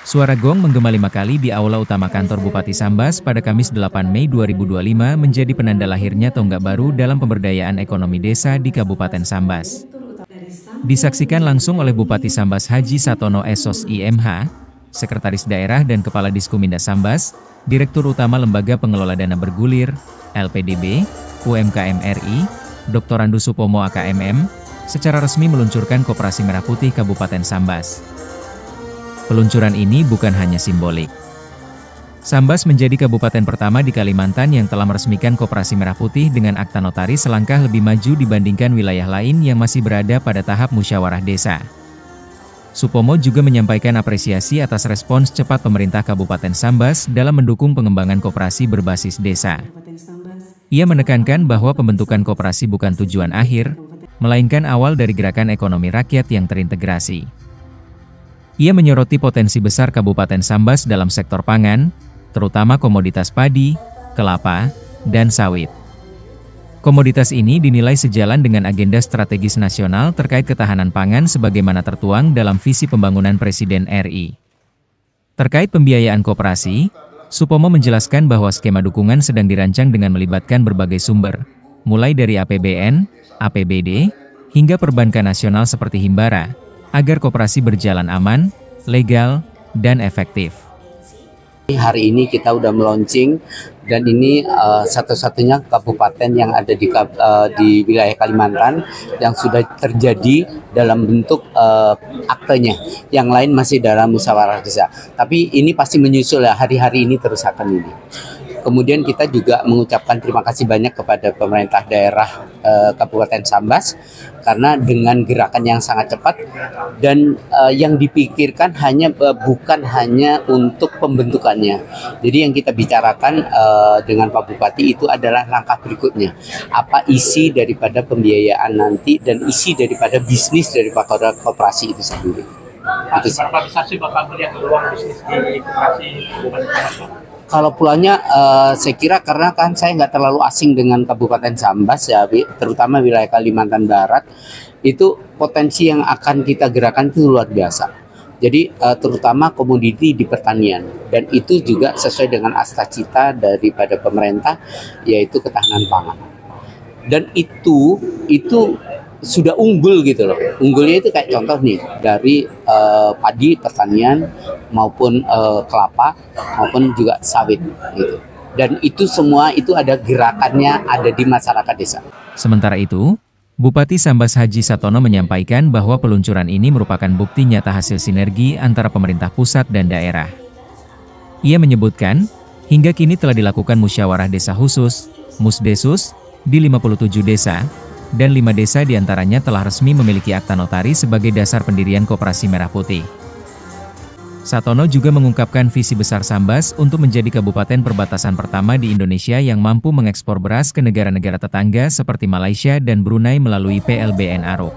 Suara gong menggema 5 kali di Aula Utama Kantor Bupati Sambas pada Kamis 8 Mei 2025 menjadi penanda lahirnya tonggak baru dalam pemberdayaan ekonomi desa di Kabupaten Sambas. Disaksikan langsung oleh Bupati Sambas Haji Satono Esos IMH, Sekretaris Daerah dan Kepala Diskuminda Sambas, Direktur Utama Lembaga Pengelola Dana Bergulir, LPDB, UMKM RI, Dr. Andu Supomo AKMM, secara resmi meluncurkan Koperasi Merah Putih Kabupaten Sambas. Peluncuran ini bukan hanya simbolik. Sambas menjadi kabupaten pertama di Kalimantan yang telah meresmikan Koperasi Merah Putih dengan akta notaris selangkah lebih maju dibandingkan wilayah lain yang masih berada pada tahap musyawarah desa. Supomo juga menyampaikan apresiasi atas respons cepat pemerintah Kabupaten Sambas dalam mendukung pengembangan koperasi berbasis desa. Ia menekankan bahwa pembentukan koperasi bukan tujuan akhir, melainkan awal dari gerakan ekonomi rakyat yang terintegrasi. Ia menyoroti potensi besar Kabupaten Sambas dalam sektor pangan, terutama komoditas padi, kelapa, dan sawit. Komoditas ini dinilai sejalan dengan agenda strategis nasional terkait ketahanan pangan sebagaimana tertuang dalam visi pembangunan Presiden RI. Terkait pembiayaan koperasi, Supomo menjelaskan bahwa skema dukungan sedang dirancang dengan melibatkan berbagai sumber, mulai dari APBN, APBD, hingga perbankan nasional seperti Himbara, agar koperasi berjalan aman, legal, dan efektif. Hari ini kita udah meluncing dan ini satu-satunya kabupaten yang ada di wilayah Kalimantan yang sudah terjadi dalam bentuk aktenya. Yang lain masih dalam musyawarah desa. Tapi ini pasti menyusul ya, hari-hari ini terus akan ini. Kemudian kita juga mengucapkan terima kasih banyak kepada pemerintah daerah Kabupaten Sambas karena dengan gerakan yang sangat cepat dan yang dipikirkan bukan hanya untuk pembentukannya. Jadi yang kita bicarakan dengan Pak Bupati itu adalah langkah berikutnya. Apa isi daripada pembiayaan nanti dan isi daripada bisnis daripada koperasi itu sendiri. Berapa besar sih Bapak melihat peluang bisnis di koperasi Kabupaten Sambas? Kalau pulangnya saya kira karena kan saya nggak terlalu asing dengan Kabupaten Sambas ya, terutama wilayah Kalimantan Barat, itu potensi yang akan kita gerakan itu luar biasa. Jadi terutama komoditi di pertanian dan itu juga sesuai dengan cita daripada pemerintah yaitu ketahanan pangan. Dan itu sudah unggul gitu loh. Unggulnya itu kayak contoh nih dari padi pertanian maupun kelapa maupun juga sawit gitu. Dan itu semua itu ada gerakannya ada di masyarakat desa. Sementara itu, Bupati Sambas Haji Satono menyampaikan bahwa peluncuran ini merupakan bukti nyata hasil sinergi antara pemerintah pusat dan daerah. Ia menyebutkan, hingga kini telah dilakukan musyawarah desa khusus, Musdesus, di 57 desa, dan 5 desa diantaranya telah resmi memiliki akta notaris sebagai dasar pendirian Koperasi Merah Putih. Satono juga mengungkapkan visi besar Sambas untuk menjadi kabupaten perbatasan pertama di Indonesia yang mampu mengekspor beras ke negara-negara tetangga seperti Malaysia dan Brunei melalui PLBN Aruk.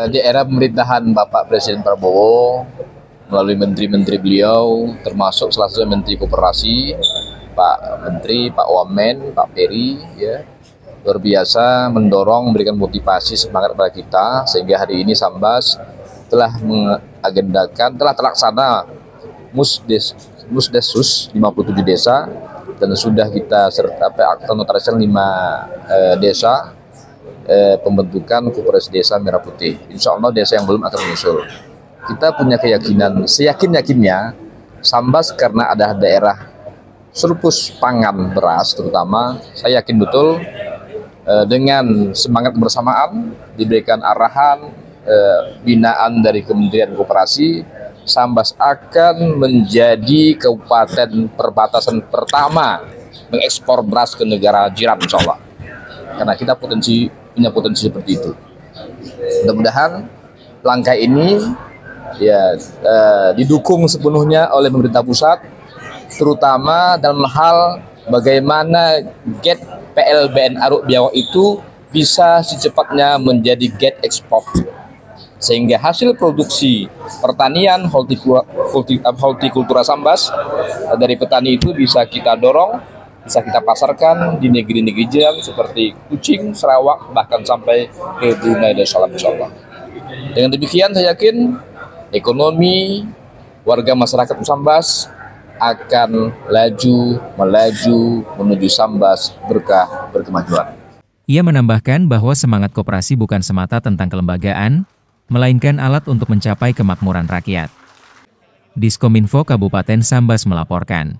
Di era pemerintahan Bapak Presiden Prabowo, melalui menteri-menteri beliau, termasuk salah satu Menteri Koperasi, Pak Menteri, Pak Wamen, Pak Peri, ya, luar biasa mendorong, memberikan motivasi semangat kepada kita sehingga hari ini Sambas telah mengagendakan, telah terlaksana Musdesus 57 desa dan sudah kita sertakan akta notaris 5 desa pembentukan Koperasi Desa Merah Putih. Insya Allah desa yang belum akan menyusul. Kita punya keyakinan, seyakin-yakinnya Sambas karena ada daerah surplus pangan beras terutama, saya yakin betul dengan semangat bersamaan diberikan arahan binaan dari Kementerian Koperasi, Sambas akan menjadi kabupaten perbatasan pertama mengekspor beras ke negara jiran insya Allah. Karena kita punya potensi seperti itu. Mudah-mudahan langkah ini ya didukung sepenuhnya oleh pemerintah pusat, terutama dalam hal bagaimana gate PLBN Aruk Biawak itu bisa secepatnya menjadi gate ekspor. Sehingga hasil produksi pertanian hortikultura Sambas dari petani itu bisa kita dorong, bisa kita pasarkan di negeri-negeri jiran seperti Kuching, Sarawak, bahkan sampai ke Brunei Darussalam insya Allah. Dengan demikian saya yakin ekonomi warga masyarakat Sambas akan melaju menuju Sambas berkah berkemajuan. Ia menambahkan bahwa semangat koperasi bukan semata tentang kelembagaan, melainkan alat untuk mencapai kemakmuran rakyat. Diskominfo Kabupaten Sambas melaporkan.